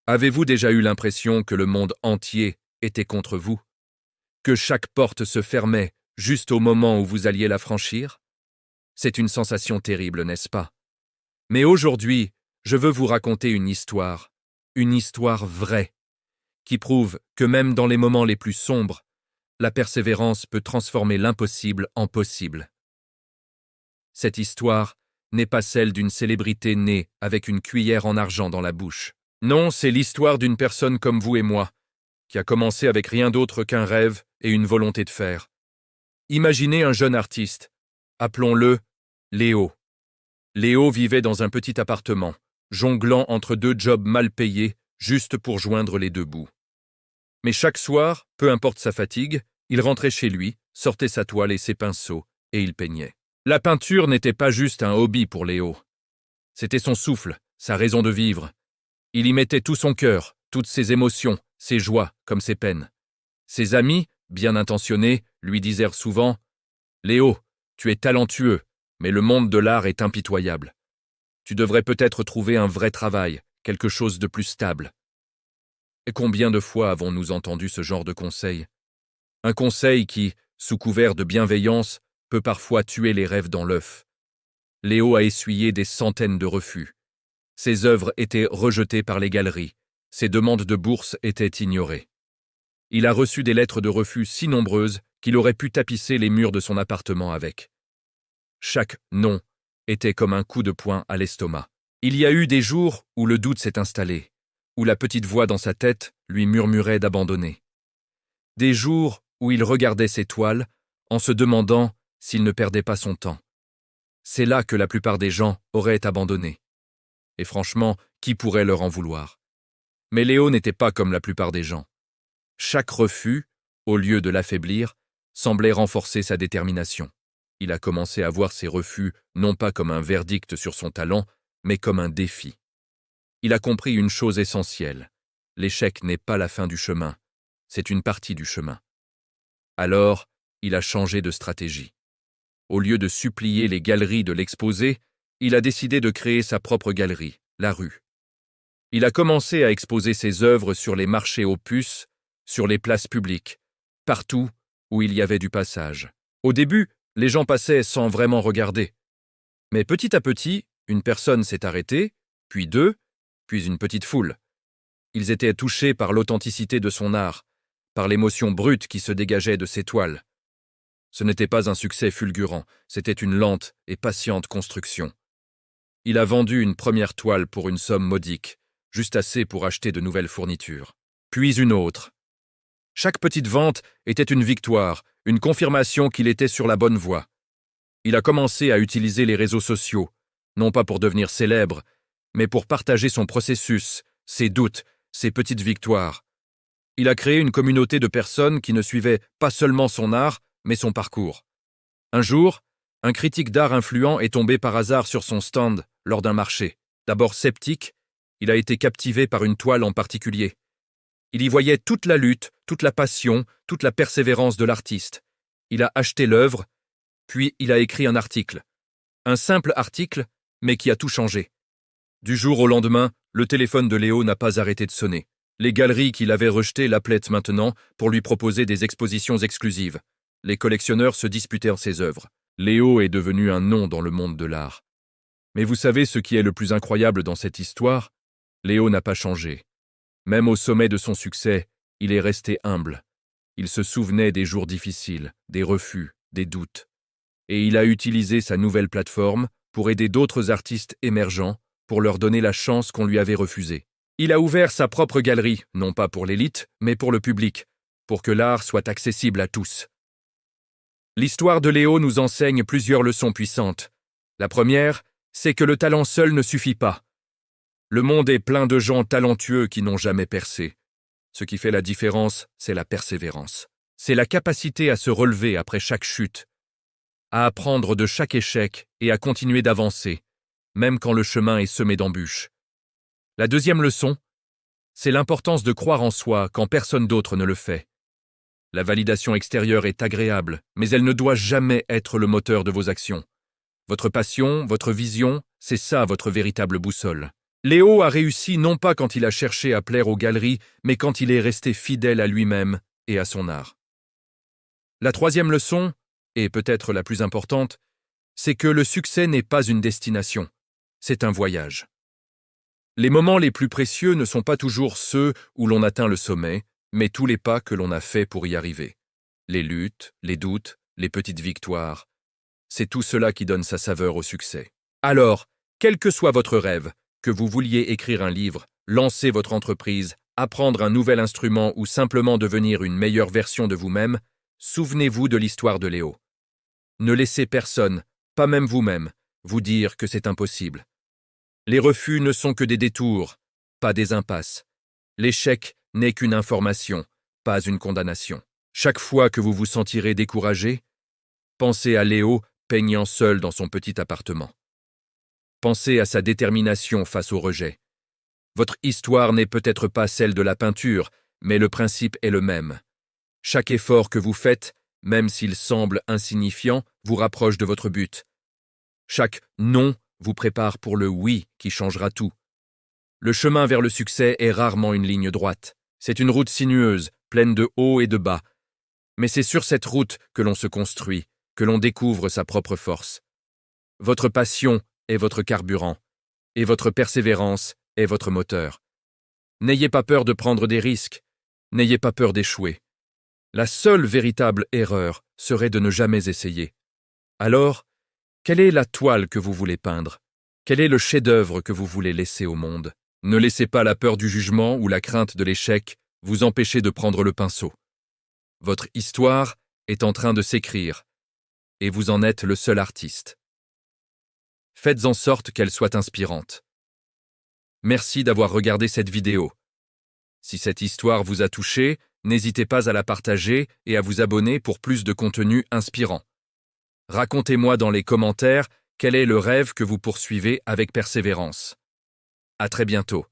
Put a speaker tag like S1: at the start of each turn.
S1: Avez-vous déjà eu l'impression que le monde entier était contre vous? Que chaque porte se fermait juste au moment où vous alliez la franchir? C'est une sensation terrible, n'est-ce pas? Mais aujourd'hui, je veux vous raconter une histoire vraie, qui prouve que même dans les moments les plus sombres, la persévérance peut transformer l'impossible en possible. Cette histoire n'est pas celle d'une célébrité née avec une cuillère en argent dans la bouche. Non, c'est l'histoire d'une personne comme vous et moi, qui a commencé avec rien d'autre qu'un rêve et une volonté de faire. Imaginez un jeune artiste, appelons-le Léo. Léo vivait dans un petit appartement, jonglant entre deux jobs mal payés, juste pour joindre les deux bouts. Mais chaque soir, peu importe sa fatigue, il rentrait chez lui, sortait sa toile et ses pinceaux, et il peignait. La peinture n'était pas juste un hobby pour Léo. C'était son souffle, sa raison de vivre. Il y mettait tout son cœur, toutes ses émotions, ses joies comme ses peines. Ses amis, bien intentionnés, lui disèrent souvent « Léo, tu es talentueux, mais le monde de l'art est impitoyable. Tu devrais peut-être trouver un vrai travail, quelque chose de plus stable. » Et combien de fois avons-nous entendu ce genre de conseil? Un conseil qui, sous couvert de bienveillance, peut parfois tuer les rêves dans l'œuf. Léo a essuyé des centaines de refus. Ses œuvres étaient rejetées par les galeries. Ses demandes de bourse étaient ignorées. Il a reçu des lettres de refus si nombreuses qu'il aurait pu tapisser les murs de son appartement avec. Chaque « non » était comme un coup de poing à l'estomac. Il y a eu des jours où le doute s'est installé, où la petite voix dans sa tête lui murmurait d'abandonner. Des jours où il regardait ses toiles en se demandant s'il ne perdait pas son temps. C'est là que la plupart des gens auraient abandonné. Et franchement, qui pourrait leur en vouloir? Mais Léo n'était pas comme la plupart des gens. Chaque refus, au lieu de l'affaiblir, semblait renforcer sa détermination. Il a commencé à voir ses refus non pas comme un verdict sur son talent, mais comme un défi. Il a compris une chose essentielle. L'échec n'est pas la fin du chemin, c'est une partie du chemin. Alors, il a changé de stratégie. Au lieu de supplier les galeries de l'exposer, il a décidé de créer sa propre galerie, la rue. Il a commencé à exposer ses œuvres sur les marchés aux puces, sur les places publiques, partout où il y avait du passage. Au début, les gens passaient sans vraiment regarder. Mais petit à petit, une personne s'est arrêtée, puis deux, puis une petite foule. Ils étaient touchés par l'authenticité de son art, par l'émotion brute qui se dégageait de ses toiles. Ce n'était pas un succès fulgurant, c'était une lente et patiente construction. Il a vendu une première toile pour une somme modique, juste assez pour acheter de nouvelles fournitures. Puis une autre. Chaque petite vente était une victoire, une confirmation qu'il était sur la bonne voie. Il a commencé à utiliser les réseaux sociaux, non pas pour devenir célèbre, mais pour partager son processus, ses doutes, ses petites victoires. Il a créé une communauté de personnes qui ne suivaient pas seulement son art, mais son parcours. Un jour, un critique d'art influent est tombé par hasard sur son stand lors d'un marché. D'abord sceptique, il a été captivé par une toile en particulier. Il y voyait toute la lutte, toute la passion, toute la persévérance de l'artiste. Il a acheté l'œuvre, puis il a écrit un article. Un simple article, mais qui a tout changé. Du jour au lendemain, le téléphone de Léo n'a pas arrêté de sonner. Les galeries qu'il avait rejetées l'appelaient maintenant pour lui proposer des expositions exclusives. Les collectionneurs se disputèrent ses œuvres. Léo est devenu un nom dans le monde de l'art. Mais vous savez ce qui est le plus incroyable dans cette histoire? Léo n'a pas changé. Même au sommet de son succès, il est resté humble. Il se souvenait des jours difficiles, des refus, des doutes. Et il a utilisé sa nouvelle plateforme pour aider d'autres artistes émergents, pour leur donner la chance qu'on lui avait refusée. Il a ouvert sa propre galerie, non pas pour l'élite, mais pour le public, pour que l'art soit accessible à tous. L'histoire de Léo nous enseigne plusieurs leçons puissantes. La première, c'est que le talent seul ne suffit pas. Le monde est plein de gens talentueux qui n'ont jamais percé. Ce qui fait la différence, c'est la persévérance. C'est la capacité à se relever après chaque chute, à apprendre de chaque échec et à continuer d'avancer, même quand le chemin est semé d'embûches. La deuxième leçon, c'est l'importance de croire en soi quand personne d'autre ne le fait. La validation extérieure est agréable, mais elle ne doit jamais être le moteur de vos actions. Votre passion, votre vision, c'est ça votre véritable boussole. Léo a réussi non pas quand il a cherché à plaire aux galeries, mais quand il est resté fidèle à lui-même et à son art. La troisième leçon, et peut-être la plus importante, c'est que le succès n'est pas une destination, c'est un voyage. Les moments les plus précieux ne sont pas toujours ceux où l'on atteint le sommet, mais tous les pas que l'on a faits pour y arriver. Les luttes, les doutes, les petites victoires, c'est tout cela qui donne sa saveur au succès. Alors, quel que soit votre rêve, que vous vouliez écrire un livre, lancer votre entreprise, apprendre un nouvel instrument ou simplement devenir une meilleure version de vous-même, souvenez-vous de l'histoire de Léo. Ne laissez personne, pas même vous-même, vous dire que c'est impossible. Les refus ne sont que des détours, pas des impasses. L'échec n'est qu'une information, pas une condamnation. Chaque fois que vous vous sentirez découragé, pensez à Léo peignant seul dans son petit appartement. Pensez à sa détermination face au rejet. Votre histoire n'est peut-être pas celle de la peinture, mais le principe est le même. Chaque effort que vous faites, même s'il semble insignifiant, vous rapproche de votre but. Chaque non vous prépare pour le oui qui changera tout. Le chemin vers le succès est rarement une ligne droite. C'est une route sinueuse, pleine de hauts et de bas. Mais c'est sur cette route que l'on se construit, que l'on découvre sa propre force. Votre passion est votre carburant, et votre persévérance est votre moteur. N'ayez pas peur de prendre des risques, n'ayez pas peur d'échouer. La seule véritable erreur serait de ne jamais essayer. Alors, quelle est la toile que vous voulez peindre? Quel est le chef-d'œuvre que vous voulez laisser au monde? Ne laissez pas la peur du jugement ou la crainte de l'échec vous empêcher de prendre le pinceau. Votre histoire est en train de s'écrire, et vous en êtes le seul artiste. Faites en sorte qu'elle soit inspirante. Merci d'avoir regardé cette vidéo. Si cette histoire vous a touché, n'hésitez pas à la partager et à vous abonner pour plus de contenu inspirant. Racontez-moi dans les commentaires quel est le rêve que vous poursuivez avec persévérance. À très bientôt.